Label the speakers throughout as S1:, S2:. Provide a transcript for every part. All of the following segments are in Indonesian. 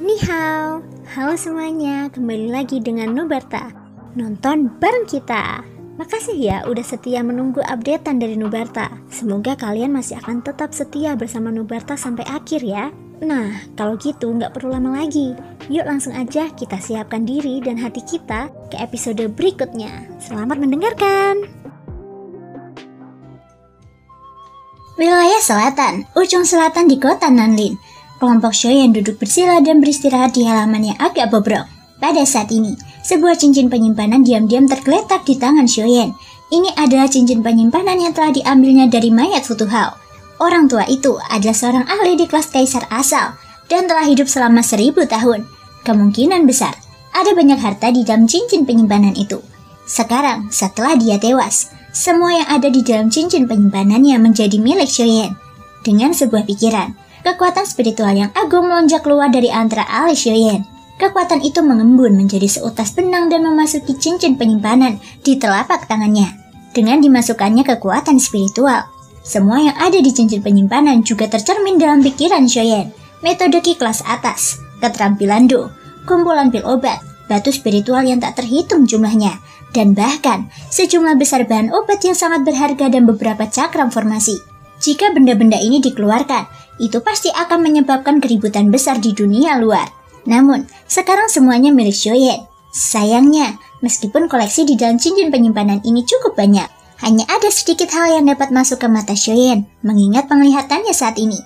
S1: Ni hao, halo semuanya, kembali lagi dengan Nubarta. Nonton bareng kita. Makasih ya udah setia menunggu updatean dari Nubarta. Semoga kalian masih akan tetap setia bersama Nubarta sampai akhir ya. Nah, kalau gitu nggak perlu lama lagi. Yuk langsung aja kita siapkan diri dan hati kita ke episode berikutnya. Selamat mendengarkan.
S2: Wilayah Selatan, ujung selatan di kota Nanlin. Kelompok Shoyan duduk bersila dan beristirahat di halaman yang agak bobrok. Pada saat ini, sebuah cincin penyimpanan diam-diam tergeletak di tangan Shoyan. Ini adalah cincin penyimpanan yang telah diambilnya dari mayat Futu Hao. Orang tua itu adalah seorang ahli di kelas kaisar asal dan telah hidup selama 1000 tahun. Kemungkinan besar, ada banyak harta di dalam cincin penyimpanan itu. Sekarang, setelah dia tewas, semua yang ada di dalam cincin penyimpanannya menjadi milik Shoyan. Dengan sebuah pikiran, kekuatan spiritual yang agung melonjak keluar dari antara alis Shoyan. Kekuatan itu mengembun menjadi seutas benang dan memasuki cincin penyimpanan di telapak tangannya. Dengan dimasukkannya kekuatan spiritual, semua yang ada di cincin penyimpanan juga tercermin dalam pikiran Shoyan. Metode Ki kelas atas, keterampilan Do, kumpulan pil obat, batu spiritual yang tak terhitung jumlahnya, dan bahkan sejumlah besar bahan obat yang sangat berharga dan beberapa cakram formasi. Jika benda-benda ini dikeluarkan, itu pasti akan menyebabkan keributan besar di dunia luar. Namun, sekarang semuanya milik Shoyan. Sayangnya, meskipun koleksi di dalam cincin penyimpanan ini cukup banyak, hanya ada sedikit hal yang dapat masuk ke mata Shoyan, mengingat penglihatannya saat ini.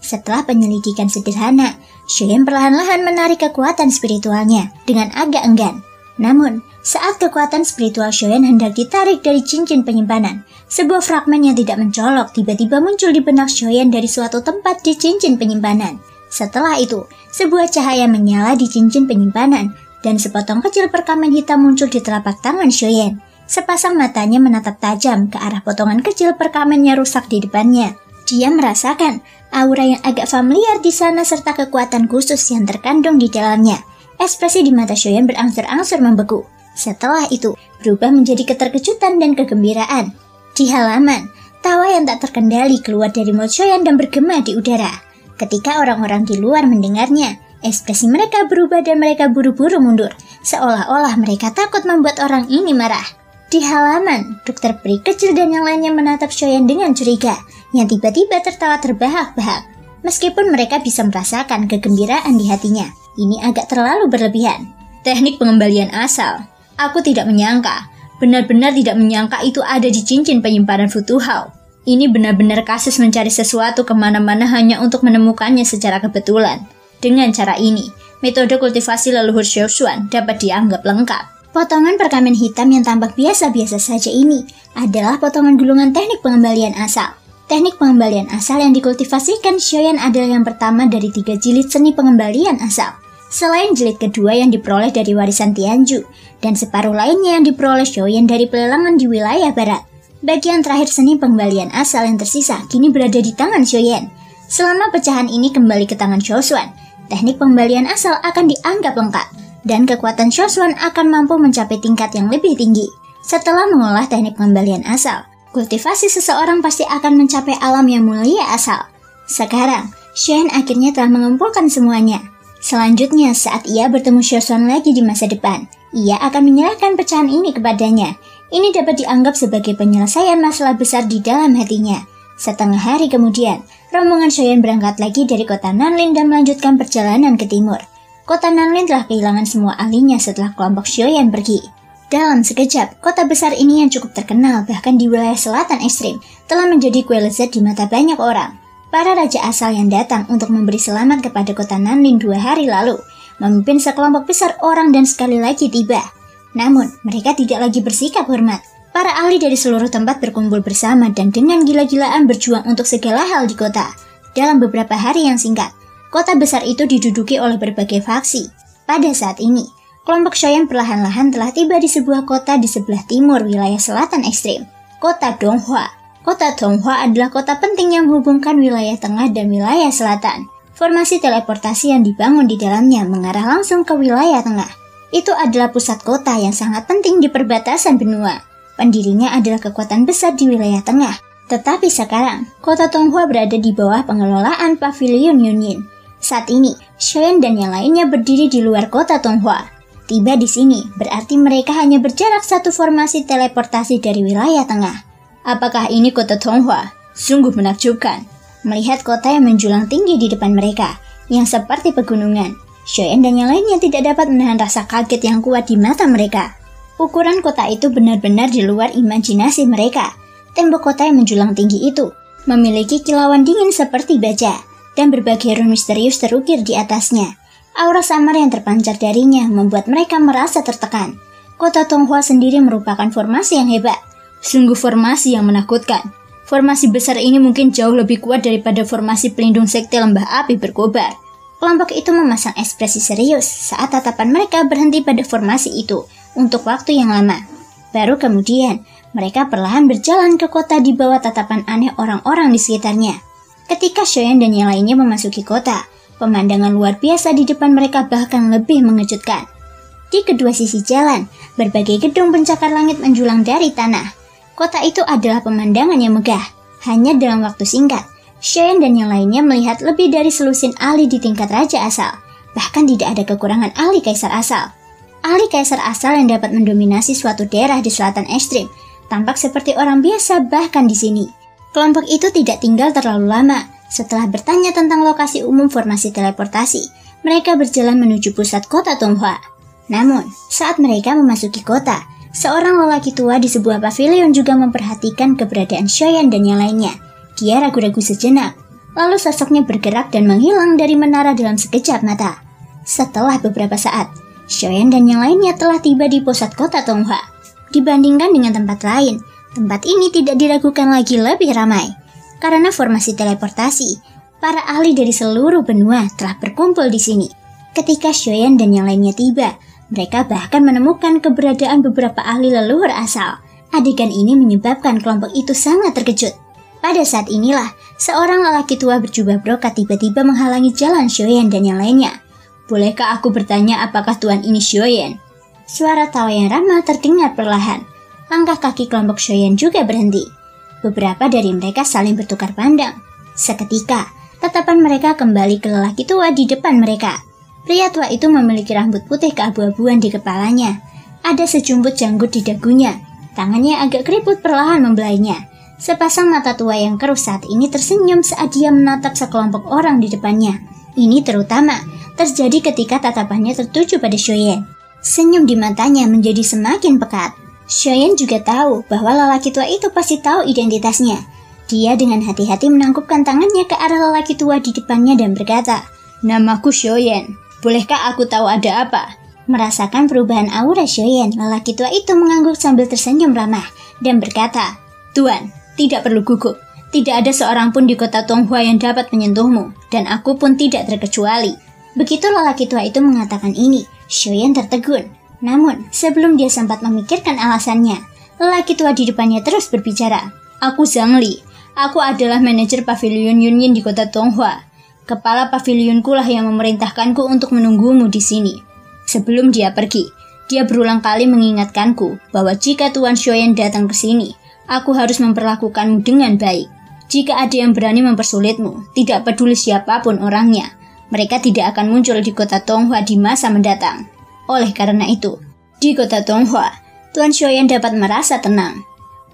S2: Setelah penyelidikan sederhana, Shoyan perlahan-lahan menarik kekuatan spiritualnya dengan agak enggan. Namun, saat kekuatan spiritual Shoyan hendak ditarik dari cincin penyimpanan, sebuah fragmen yang tidak mencolok tiba-tiba muncul di benak Shoyan dari suatu tempat di cincin penyimpanan. Setelah itu, sebuah cahaya menyala di cincin penyimpanan, dan sepotong kecil perkamen hitam muncul di telapak tangan Shoyan. Sepasang matanya menatap tajam ke arah potongan kecil perkamen yang rusak di depannya. Dia merasakan aura yang agak familiar di sana serta kekuatan khusus yang terkandung di dalamnya. Ekspresi di mata Shoyan berangsur-angsur membeku. Setelah itu, berubah menjadi keterkejutan dan kegembiraan. Di halaman, tawa yang tak terkendali keluar dari mulut Shoyan dan bergema di udara. Ketika orang-orang di luar mendengarnya, ekspresi mereka berubah dan mereka buru-buru mundur, seolah-olah mereka takut membuat orang ini marah. Di halaman, dokter peri kecil dan yang lainnya menatap Shoyan dengan curiga, yang tiba-tiba tertawa terbahak-bahak. Meskipun mereka bisa merasakan kegembiraan di hatinya, ini agak terlalu berlebihan. Teknik pengembalian asal. Aku tidak menyangka, benar-benar tidak menyangka itu ada di cincin penyimpanan Futu Hao. Ini benar-benar kasus mencari sesuatu kemana-mana hanya untuk menemukannya secara kebetulan. Dengan cara ini, metode kultivasi leluhur Xiaoshuan dapat dianggap lengkap. Potongan perkamen hitam yang tampak biasa-biasa saja ini adalah potongan gulungan teknik pengembalian asal. Teknik pengembalian asal yang dikultivasikan Shoyan adalah yang pertama dari 3 jilid seni pengembalian asal. Selain jilid kedua yang diperoleh dari warisan Tianju, dan separuh lainnya yang diperoleh Shoyan dari pelelangan di wilayah barat. Bagian terakhir seni pengembalian asal yang tersisa kini berada di tangan Shoyan. Selama pecahan ini kembali ke tangan Xiaoshuan, teknik pengembalian asal akan dianggap lengkap, dan kekuatan Xiaoshuan akan mampu mencapai tingkat yang lebih tinggi. Setelah mengolah teknik pengembalian asal, kultivasi seseorang pasti akan mencapai alam yang mulia asal. Sekarang, Shoyan akhirnya telah mengumpulkan semuanya. Selanjutnya, saat ia bertemu Xiaoshuan lagi di masa depan, ia akan menyerahkan pecahan ini kepadanya. Ini dapat dianggap sebagai penyelesaian masalah besar di dalam hatinya. Setengah hari kemudian, rombongan Shoyan berangkat lagi dari kota Nanlin dan melanjutkan perjalanan ke timur. Kota Nanlin telah kehilangan semua ahlinya setelah kelompok Shoyan pergi. Dalam sekejap, kota besar ini yang cukup terkenal bahkan di wilayah selatan ekstrim telah menjadi kue lezat di mata banyak orang. Para raja asal yang datang untuk memberi selamat kepada kota Nanlin 2 hari lalu, memimpin sekelompok besar orang dan sekali lagi tiba. Namun, mereka tidak lagi bersikap hormat. Para ahli dari seluruh tempat berkumpul bersama dan dengan gila-gilaan berjuang untuk segala hal di kota. Dalam beberapa hari yang singkat, kota besar itu diduduki oleh berbagai faksi. Pada saat ini, kelompok Shoyan perlahan-lahan telah tiba di sebuah kota di sebelah timur wilayah selatan ekstrim, kota Donghua. Kota Donghua adalah kota penting yang menghubungkan wilayah tengah dan wilayah selatan. Formasi teleportasi yang dibangun di dalamnya mengarah langsung ke wilayah tengah. Itu adalah pusat kota yang sangat penting di perbatasan benua. Pendirinya adalah kekuatan besar di wilayah tengah. Tetapi sekarang, kota Donghua berada di bawah pengelolaan Pavilion Yunying. Saat ini, Shoyan dan yang lainnya berdiri di luar kota Tonghua. Tiba di sini, berarti mereka hanya berjarak satu formasi teleportasi dari wilayah tengah. Apakah ini kota Tonghua? Sungguh menakjubkan. Melihat kota yang menjulang tinggi di depan mereka, yang seperti pegunungan, Shoyan dan yang lainnya tidak dapat menahan rasa kaget yang kuat di mata mereka. Ukuran kota itu benar-benar di luar imajinasi mereka. Tembok kota yang menjulang tinggi itu memiliki kilauan dingin seperti baja, dan berbagai rune misterius terukir di atasnya. Aura samar yang terpancar darinya membuat mereka merasa tertekan. Kota Tonghua sendiri merupakan formasi yang hebat. Sungguh formasi yang menakutkan. Formasi besar ini mungkin jauh lebih kuat daripada formasi pelindung sekte lembah api berkobar. Kelompok itu memasang ekspresi serius saat tatapan mereka berhenti pada formasi itu untuk waktu yang lama. Baru kemudian, mereka perlahan berjalan ke kota di bawah tatapan aneh orang-orang di sekitarnya. Ketika Shoyan dan yang lainnya memasuki kota, pemandangan luar biasa di depan mereka bahkan lebih mengejutkan. Di kedua sisi jalan, berbagai gedung pencakar langit menjulang dari tanah. Kota itu adalah pemandangan yang megah. Hanya dalam waktu singkat, Shoyan dan yang lainnya melihat lebih dari selusin ahli di tingkat raja asal. Bahkan tidak ada kekurangan ahli kaisar asal. Ahli kaisar asal yang dapat mendominasi suatu daerah di selatan ekstrim tampak seperti orang biasa bahkan di sini. Kelompok itu tidak tinggal terlalu lama. Setelah bertanya tentang lokasi umum formasi teleportasi, mereka berjalan menuju pusat kota Tonghua. Namun, saat mereka memasuki kota, seorang lelaki tua di sebuah pavilion juga memperhatikan keberadaan Shoyan dan yang lainnya. Dia ragu-ragu sejenak, lalu sosoknya bergerak dan menghilang dari menara dalam sekejap mata. Setelah beberapa saat, Shoyan dan yang lainnya telah tiba di pusat kota Tonghua. Dibandingkan dengan tempat lain, tempat ini tidak diragukan lagi lebih ramai. Karena formasi teleportasi, para ahli dari seluruh benua telah berkumpul di sini. Ketika Shoyan dan yang lainnya tiba, mereka bahkan menemukan keberadaan beberapa ahli leluhur asal. Adegan ini menyebabkan kelompok itu sangat terkejut. Pada saat inilah, seorang lelaki tua berjubah brokat tiba-tiba menghalangi jalan Shoyan dan yang lainnya. Bolehkah aku bertanya apakah tuan ini Shoyan? Suara tawa yang ramah terdengar perlahan. Langkah kaki kelompok Shoyan juga berhenti. Beberapa dari mereka saling bertukar pandang. Seketika, tatapan mereka kembali ke lelaki tua di depan mereka. Pria tua itu memiliki rambut putih keabu-abuan di kepalanya. Ada sejumput janggut di dagunya. Tangannya agak keriput perlahan membelainya. Sepasang mata tua yang keruh saat ini tersenyum saat dia menatap sekelompok orang di depannya. Ini terutama terjadi ketika tatapannya tertuju pada Shoyan. Senyum di matanya menjadi semakin pekat. Shoyan juga tahu bahwa lelaki tua itu pasti tahu identitasnya. Dia dengan hati-hati menangkupkan tangannya ke arah lelaki tua di depannya dan berkata, "Namaku Shoyan. Bolehkah aku tahu ada apa?" Merasakan perubahan aura Shoyan, lelaki tua itu mengangguk sambil tersenyum ramah dan berkata, "Tuan, tidak perlu gugup. Tidak ada seorang pun di kota Tonghua yang dapat menyentuhmu, dan aku pun tidak terkecuali." Begitu lelaki tua itu mengatakan ini, Shoyan tertegun. Namun, sebelum dia sempat memikirkan alasannya, lelaki tua di depannya terus berbicara. "Aku Zhang Li. Aku adalah manajer pavilion Yunyin di kota Tonghua. Kepala pavilionku lah yang memerintahkanku untuk menunggumu di sini." Sebelum dia pergi, dia berulang kali mengingatkanku bahwa jika Tuan Shoyan datang ke sini, aku harus memperlakukanmu dengan baik. Jika ada yang berani mempersulitmu, tidak peduli siapapun orangnya, mereka tidak akan muncul di kota Tonghua di masa mendatang. Oleh karena itu, di kota Tonghua, Tuan Shoyan dapat merasa tenang.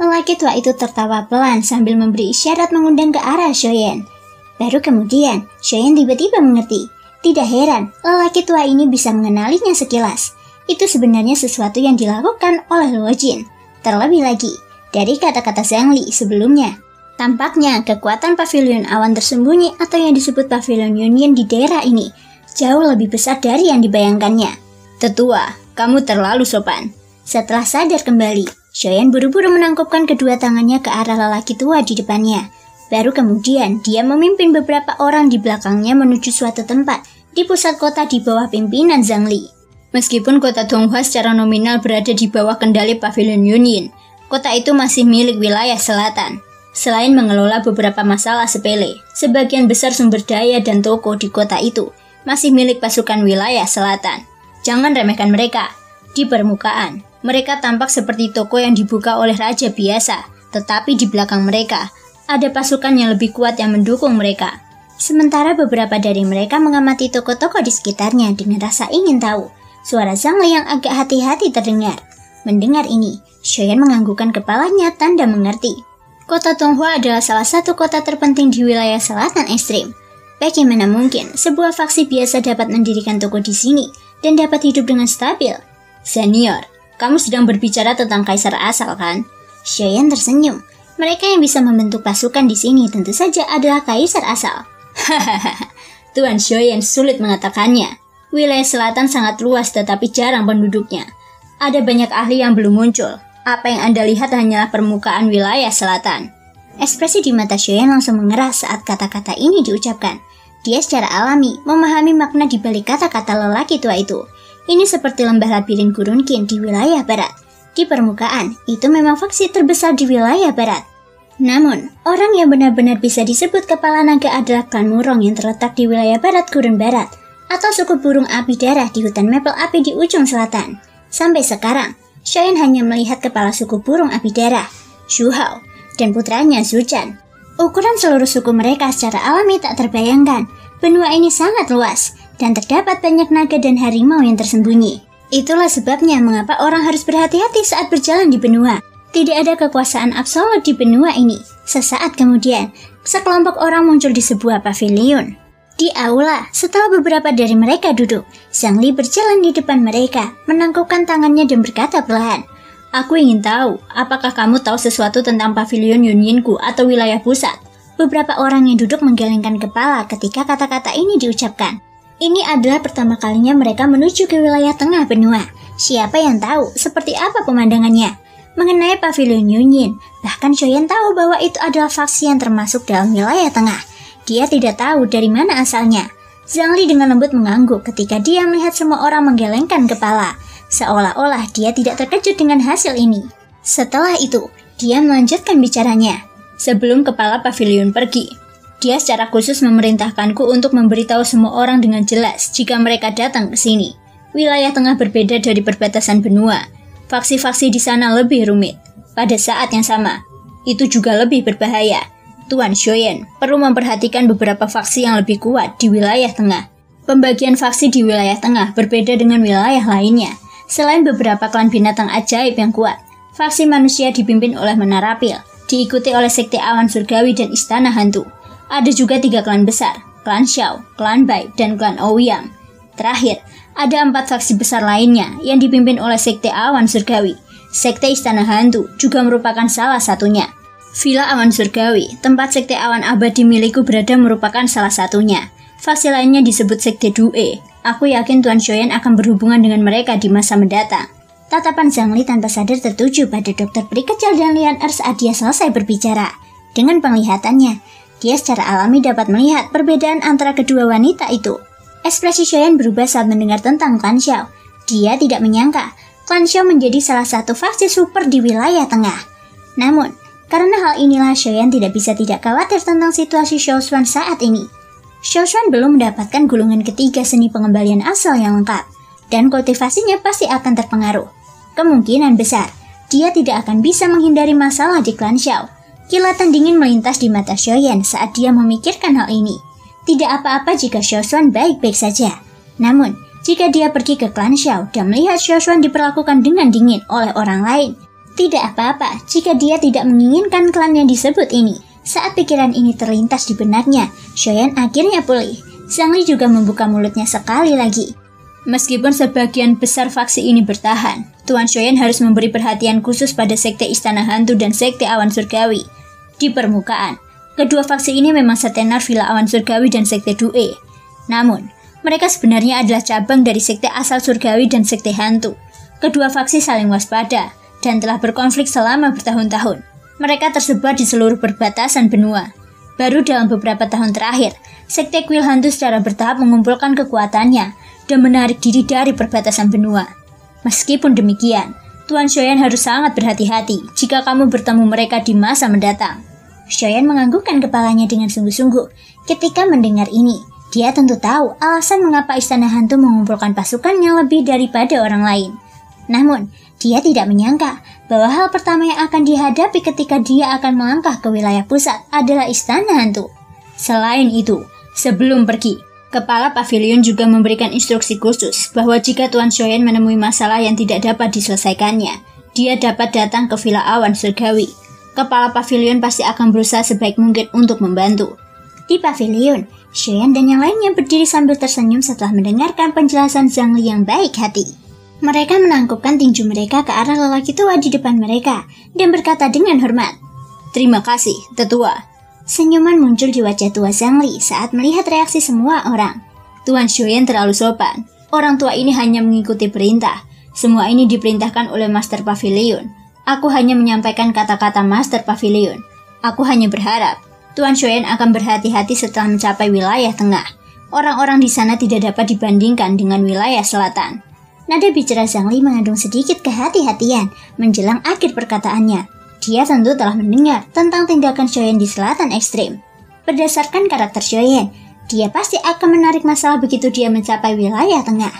S2: Lelaki tua itu tertawa pelan sambil memberi isyarat mengundang ke arah Shoyan. Baru kemudian, Shoyan tiba-tiba mengerti. Tidak heran, lelaki tua ini bisa mengenalinya sekilas. Itu sebenarnya sesuatu yang dilakukan oleh Luo Jin. Terlebih lagi, dari kata-kata Zhang Li sebelumnya, tampaknya kekuatan pavilion awan tersembunyi atau yang disebut pavilion Yunyin di daerah ini jauh lebih besar dari yang dibayangkannya. "Tetua, kamu terlalu sopan." Setelah sadar kembali, Shoyan buru-buru menangkupkan kedua tangannya ke arah lelaki tua di depannya. Baru kemudian, dia memimpin beberapa orang di belakangnya menuju suatu tempat di pusat kota di bawah pimpinan Zhang Li. Meskipun kota Tonghua secara nominal berada di bawah kendali pavilion Yunyin, kota itu masih milik wilayah selatan. Selain mengelola beberapa masalah sepele, sebagian besar sumber daya dan toko di kota itu masih milik pasukan wilayah selatan. Jangan remehkan mereka. Di permukaan, mereka tampak seperti toko yang dibuka oleh raja biasa, tetapi di belakang mereka, ada pasukan yang lebih kuat yang mendukung mereka. Sementara beberapa dari mereka mengamati toko-toko di sekitarnya dengan rasa ingin tahu. Suara Zhangli yang agak hati-hati terdengar. Mendengar ini, Xiaoyan menganggukkan kepalanya tanda mengerti. Kota Tonghua adalah salah satu kota terpenting di wilayah selatan ekstrim. Bagaimana mungkin sebuah faksi biasa dapat mendirikan toko di sini dan dapat hidup dengan stabil? Senior, kamu sedang berbicara tentang kaisar asal kan? Xiaoyan tersenyum. Mereka yang bisa membentuk pasukan di sini tentu saja adalah kaisar asal. Hahaha, Tuan Xiaoyan sulit mengatakannya. Wilayah selatan sangat luas tetapi jarang penduduknya. Ada banyak ahli yang belum muncul. Apa yang Anda lihat hanyalah permukaan wilayah selatan. Ekspresi di mata Xiaoyan langsung mengeras saat kata-kata ini diucapkan. Dia secara alami memahami makna di balik kata-kata lelaki tua itu. Ini seperti lembah labirin Gurun Qin di wilayah barat. Di permukaan, itu memang faksi terbesar di wilayah barat. Namun, orang yang benar-benar bisa disebut kepala naga adalah klan Murong yang terletak di wilayah barat Gurun Barat, atau suku burung api darah di hutan mapel api di ujung selatan. Sampai sekarang, Xiaoyan hanya melihat kepala suku burung api darah, Xu Hao, dan putranya Zhu Zhan. Ukuran seluruh suku mereka secara alami tak terbayangkan. Benua ini sangat luas, dan terdapat banyak naga dan harimau yang tersembunyi. Itulah sebabnya mengapa orang harus berhati-hati saat berjalan di benua. Tidak ada kekuasaan absolut di benua ini. Sesaat kemudian, sekelompok orang muncul di sebuah pavilion. Di aula, setelah beberapa dari mereka duduk, Zhangli berjalan di depan mereka, menangkupkan tangannya dan berkata perlahan, "Aku ingin tahu, apakah kamu tahu sesuatu tentang pavilion Yunyinku atau wilayah pusat?" Beberapa orang yang duduk menggelengkan kepala ketika kata-kata ini diucapkan. Ini adalah pertama kalinya mereka menuju ke wilayah tengah benua. Siapa yang tahu seperti apa pemandangannya? Mengenai pavilion Yunyin, bahkan Xiaoyan tahu bahwa itu adalah faksi yang termasuk dalam wilayah tengah. Dia tidak tahu dari mana asalnya. Zhangli dengan lembut mengangguk ketika dia melihat semua orang menggelengkan kepala, seolah-olah dia tidak terkejut dengan hasil ini. Setelah itu, dia melanjutkan bicaranya. Sebelum kepala pavilion pergi, dia secara khusus memerintahkanku untuk memberitahu semua orang dengan jelas jika mereka datang ke sini. Wilayah tengah berbeda dari perbatasan benua. Faksi-faksi di sana lebih rumit. Pada saat yang sama, itu juga lebih berbahaya. Tuan Xiaoyan perlu memperhatikan beberapa faksi yang lebih kuat di wilayah tengah. Pembagian faksi di wilayah tengah berbeda dengan wilayah lainnya. Selain beberapa klan binatang ajaib yang kuat, faksi manusia dipimpin oleh Menara Pil, diikuti oleh Sekte Awan Surgawi dan Istana Hantu. Ada juga 3 klan besar, klan Xiao, klan Bai, dan klan Ouyang. Terakhir, ada 4 faksi besar lainnya yang dipimpin oleh Sekte Awan Surgawi. Sekte Istana Hantu juga merupakan salah satunya. Villa Awan Surgawi, tempat Sekte Awan Abadi milikku berada merupakan salah satunya. Faksi lainnya disebut Sekte Due. Aku yakin Tuan Xiaoyan akan berhubungan dengan mereka di masa mendatang. Tatapan Zhangli tanpa sadar tertuju pada Dokter Peri Kecil dan Lian Er saat dia selesai berbicara. Dengan penglihatannya, dia secara alami dapat melihat perbedaan antara kedua wanita itu. Ekspresi Xiaoyan berubah saat mendengar tentang klan Xiao. Dia tidak menyangka klan Xiao menjadi salah satu faksi super di wilayah tengah. Namun, karena hal inilah Xiaoyan tidak bisa tidak khawatir tentang situasi Xiao Xuan saat ini. Xiao Xuan belum mendapatkan golongan ketiga seni pengembalian asal yang lengkap, dan kultivasinya pasti akan terpengaruh. Kemungkinan besar, dia tidak akan bisa menghindari masalah di klan Xiao. Kilatan dingin melintas di mata Xiaoyan saat dia memikirkan hal ini. Tidak apa-apa jika Xiao Xuan baik-baik saja. Namun, jika dia pergi ke klan Xiao dan melihat Xiao Xuan diperlakukan dengan dingin oleh orang lain, tidak apa-apa jika dia tidak menginginkan klan yang disebut ini. Saat pikiran ini terlintas di benaknya, Xiaoyan akhirnya pulih. Zhangli juga membuka mulutnya sekali lagi. Meskipun sebagian besar faksi ini bertahan, Tuan Xiaoyan harus memberi perhatian khusus pada Sekte Istana Hantu dan Sekte Awan Surgawi. Di permukaan, kedua faksi ini memang setenar Villa Awan Surgawi dan Sekte Due. Namun, mereka sebenarnya adalah cabang dari Sekte Asal Surgawi dan Sekte Hantu. Kedua faksi saling waspada dan telah berkonflik selama bertahun-tahun. Mereka tersebar di seluruh perbatasan benua. Baru dalam beberapa tahun terakhir, Sekte Kuil Hantu secara bertahap mengumpulkan kekuatannya dan menarik diri dari perbatasan benua. Meskipun demikian, Tuan Xiaoyan harus sangat berhati-hati jika kamu bertemu mereka di masa mendatang. Xiaoyan menganggukkan kepalanya dengan sungguh-sungguh. Ketika mendengar ini, dia tentu tahu alasan mengapa Istana Hantu mengumpulkan pasukannya lebih daripada orang lain. Namun, dia tidak menyangka bahwa hal pertama yang akan dihadapi ketika dia akan melangkah ke wilayah pusat adalah Istana Hantu. Selain itu, Sebelum pergi, kepala pavilion juga memberikan instruksi khusus bahwa jika Tuan Shoyan menemui masalah yang tidak dapat diselesaikannya, dia dapat datang ke Villa Awan Surgawi. Kepala pavilion pasti akan berusaha sebaik mungkin untuk membantu. Di pavilion, Shoyan dan yang lainnya berdiri sambil tersenyum setelah mendengarkan penjelasan Zhang Li yang baik hati. Mereka menangkupkan tinju mereka ke arah lelaki tua di depan mereka dan berkata dengan hormat, "Terima kasih, tetua." Senyuman muncul di wajah tua Zhang Li saat melihat reaksi semua orang. Tuan Shoyan terlalu sopan. Orang tua ini hanya mengikuti perintah. Semua ini diperintahkan oleh Master Pavilion. Aku hanya menyampaikan kata-kata Master Pavilion. Aku hanya berharap Tuan Shoyan akan berhati-hati setelah mencapai wilayah tengah. Orang-orang di sana tidak dapat dibandingkan dengan wilayah selatan. Nada bicara Zhang Li mengandung sedikit kehati-hatian menjelang akhir perkataannya. Dia tentu telah mendengar tentang tindakan Shoyan di selatan ekstrim. Berdasarkan karakter Shoyan, dia pasti akan menarik masalah begitu dia mencapai wilayah tengah.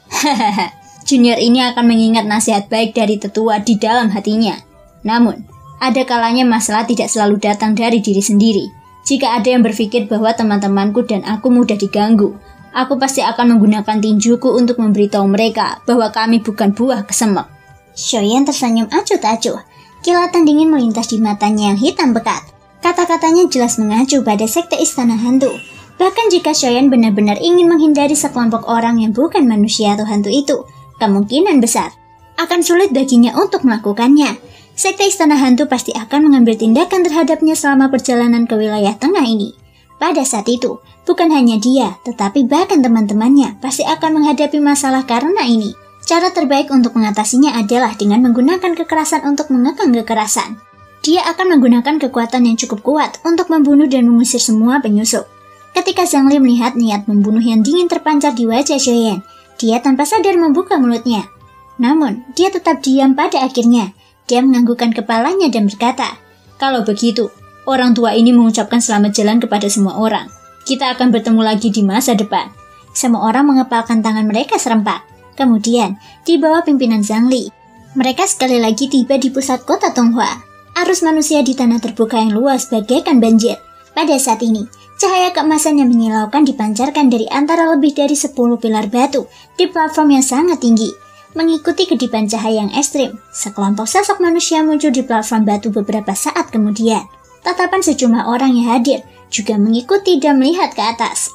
S2: Hahaha, junior ini akan mengingat nasihat baik dari tetua di dalam hatinya. Namun, ada kalanya masalah tidak selalu datang dari diri sendiri. Jika ada yang berpikir bahwa teman-temanku dan aku mudah diganggu, aku pasti akan menggunakan tinjuku untuk memberitahu mereka bahwa kami bukan buah kesemek. Shoyan tersenyum acuh-acuh. Kilatan dingin melintas di matanya yang hitam pekat. Kata-katanya jelas mengacu pada sekte istana hantu. Bahkan jika Shoyan benar-benar ingin menghindari sekelompok orang yang bukan manusia atau hantu itu, kemungkinan besar akan sulit baginya untuk melakukannya. Sekte istana hantu pasti akan mengambil tindakan terhadapnya selama perjalanan ke wilayah tengah ini. Pada saat itu, bukan hanya dia, tetapi bahkan teman-temannya pasti akan menghadapi masalah karena ini. Cara terbaik untuk mengatasinya adalah dengan menggunakan kekerasan untuk mengekang kekerasan. Dia akan menggunakan kekuatan yang cukup kuat untuk membunuh dan mengusir semua penyusup. Ketika Zhang Li melihat niat membunuh yang dingin terpancar di wajah Shoyan, dia tanpa sadar membuka mulutnya. Namun, dia tetap diam pada akhirnya. Dia menganggukkan kepalanya dan berkata, "Kalau begitu, orang tua ini mengucapkan selamat jalan kepada semua orang. Kita akan bertemu lagi di masa depan." Semua orang mengepalkan tangan mereka serempak. Kemudian, di bawah pimpinan Zhang Li, mereka sekali lagi tiba di pusat kota Tonghua. Arus manusia di tanah terbuka yang luas bagaikan banjir. Pada saat ini, cahaya keemasan yang menyilaukan dipancarkan dari antara lebih dari 10 pilar batu di platform yang sangat tinggi. Mengikuti kedipan cahaya yang ekstrim, sekelompok sosok manusia muncul di platform batu beberapa saat kemudian. Tatapan sejumlah orang yang hadir juga mengikuti dan melihat ke atas.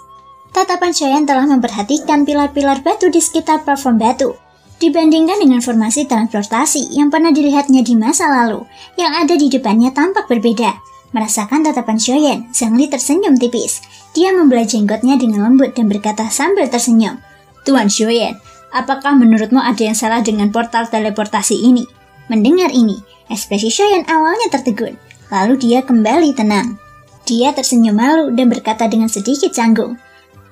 S2: Tatapan Shoyan telah memperhatikan pilar-pilar batu di sekitar platform batu. Dibandingkan dengan formasi transportasi yang pernah dilihatnya di masa lalu, yang ada di depannya tampak berbeda. Merasakan tatapan Shoyan, Zhang Li tersenyum tipis. Dia membelah jenggotnya dengan lembut dan berkata sambil tersenyum, "Tuan Shoyan, apakah menurutmu ada yang salah dengan portal teleportasi ini?" Mendengar ini, ekspresi Shoyan awalnya tertegun, lalu dia kembali tenang. Dia tersenyum malu dan berkata dengan sedikit canggung,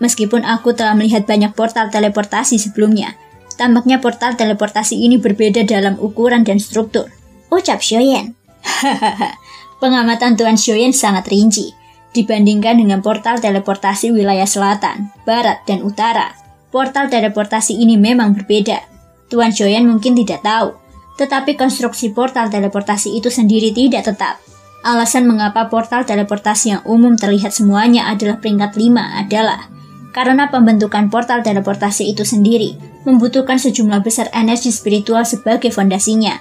S2: "Meskipun aku telah melihat banyak portal teleportasi sebelumnya, tampaknya portal teleportasi ini berbeda dalam ukuran dan struktur," ucap Shoyan. Hahaha, pengamatan Tuan Shoyan sangat rinci. Dibandingkan dengan portal teleportasi wilayah selatan, barat, dan utara, portal teleportasi ini memang berbeda. Tuan Shoyan mungkin tidak tahu, tetapi konstruksi portal teleportasi itu sendiri tidak tetap. Alasan mengapa portal teleportasi yang umum terlihat semuanya adalah peringkat 5 adalah karena pembentukan portal teleportasi itu sendiri membutuhkan sejumlah besar energi spiritual sebagai fondasinya.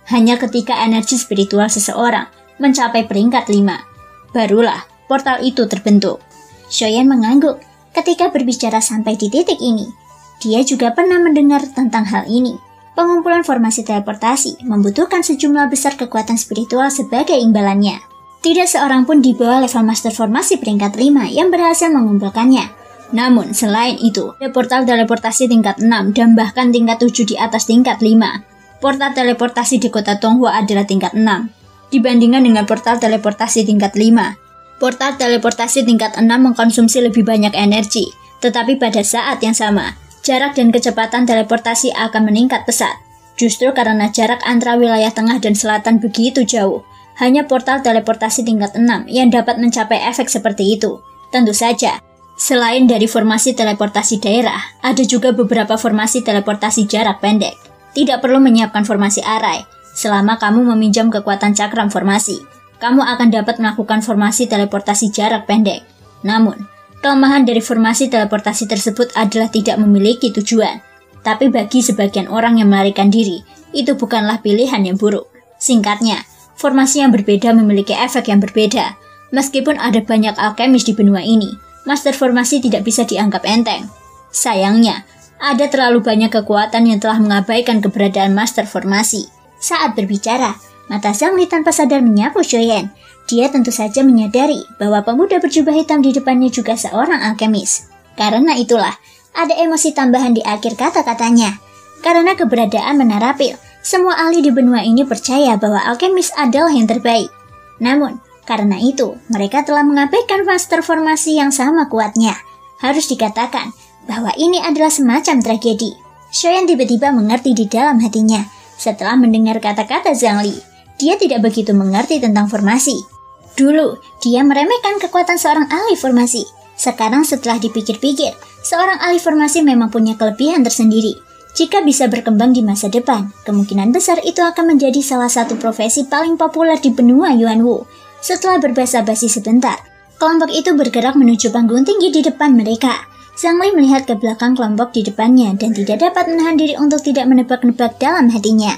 S2: Hanya ketika energi spiritual seseorang mencapai peringkat 5, barulah portal itu terbentuk. Shoyan mengangguk ketika berbicara sampai di titik ini. Dia juga pernah mendengar tentang hal ini. Pengumpulan formasi teleportasi membutuhkan sejumlah besar kekuatan spiritual sebagai imbalannya. Tidak seorang pun di bawah level master formasi peringkat 5 yang berhasil mengumpulkannya. Namun, selain itu, ada portal teleportasi tingkat 6 dan bahkan tingkat 7 di atas tingkat 5. Portal teleportasi di kota Tonghua adalah tingkat 6. Dibandingkan dengan portal teleportasi tingkat 5, portal teleportasi tingkat 6 mengkonsumsi lebih banyak energi. Tetapi pada saat yang sama, jarak dan kecepatan teleportasi akan meningkat pesat. Justru karena jarak antara wilayah tengah dan selatan begitu jauh, hanya portal teleportasi tingkat 6 yang dapat mencapai efek seperti itu. Tentu saja, selain dari formasi teleportasi daerah, ada juga beberapa formasi teleportasi jarak pendek. Tidak perlu menyiapkan formasi arai. Selama kamu meminjam kekuatan cakram formasi, kamu akan dapat melakukan formasi teleportasi jarak pendek. Namun, Kelemahan dari formasi teleportasi tersebut adalah tidak memiliki tujuan. Tapi bagi sebagian orang yang melarikan diri, itu bukanlah pilihan yang buruk. Singkatnya, formasi yang berbeda memiliki efek yang berbeda. Meskipun ada banyak alkemis di benua ini, master formasi tidak bisa dianggap enteng. Sayangnya, ada terlalu banyak kekuatan yang telah mengabaikan keberadaan master formasi. Saat berbicara, mata Zhang Li tanpa sadar menyapu Shoyan. Dia tentu saja menyadari bahwa pemuda berjubah hitam di depannya juga seorang alkemis. Karena itulah, ada emosi tambahan di akhir kata-katanya. Karena keberadaan Menara Pil, semua ahli di benua ini percaya bahwa alkemis adalah yang terbaik. Namun, karena itu, mereka telah mengabaikan master formasi yang sama kuatnya. Harus dikatakan bahwa ini adalah semacam tragedi. Shoyan tiba-tiba mengerti di dalam hatinya. Setelah mendengar kata-kata Zhang Li, dia tidak begitu mengerti tentang formasi. Dulu, dia meremehkan kekuatan seorang ahli formasi. Sekarang setelah dipikir-pikir, seorang ahli formasi memang punya kelebihan tersendiri. Jika bisa berkembang di masa depan, kemungkinan besar itu akan menjadi salah satu profesi paling populer di benua Yuanwu. Setelah berbasa-basi sebentar, kelompok itu bergerak menuju panggung tinggi di depan mereka. Zhang Li melihat ke belakang kelompok di depannya dan tidak dapat menahan diri untuk tidak menebak-nebak dalam hatinya.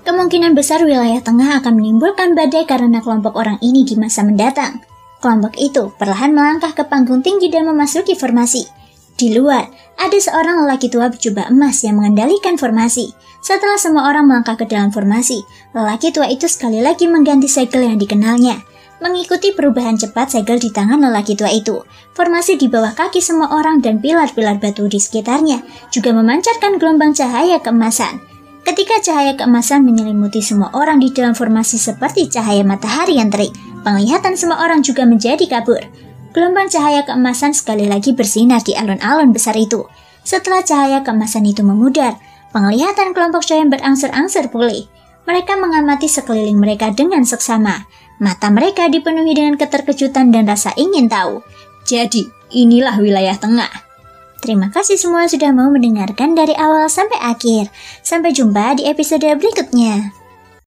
S2: Kemungkinan besar wilayah tengah akan menimbulkan badai karena kelompok orang ini di masa mendatang. Kelompok itu perlahan melangkah ke panggung tinggi dan memasuki formasi. Di luar, ada seorang lelaki tua berjubah emas yang mengendalikan formasi. Setelah semua orang melangkah ke dalam formasi, lelaki tua itu sekali lagi mengganti segel yang dikenalnya. Mengikuti perubahan cepat segel di tangan lelaki tua itu, formasi di bawah kaki semua orang dan pilar-pilar batu di sekitarnya juga memancarkan gelombang cahaya keemasan. Ketika cahaya keemasan menyelimuti semua orang di dalam formasi seperti cahaya matahari yang terik, penglihatan semua orang juga menjadi kabur. Gelombang cahaya keemasan sekali lagi bersinar di alun-alun besar itu. Setelah cahaya keemasan itu memudar, penglihatan kelompok Shoyan berangsur-angsur pulih. Mereka mengamati sekeliling mereka dengan seksama. Mata mereka dipenuhi dengan keterkejutan dan rasa ingin tahu. Jadi, inilah wilayah tengah. Terima kasih semua sudah mau mendengarkan dari awal sampai akhir. Sampai jumpa di episode berikutnya.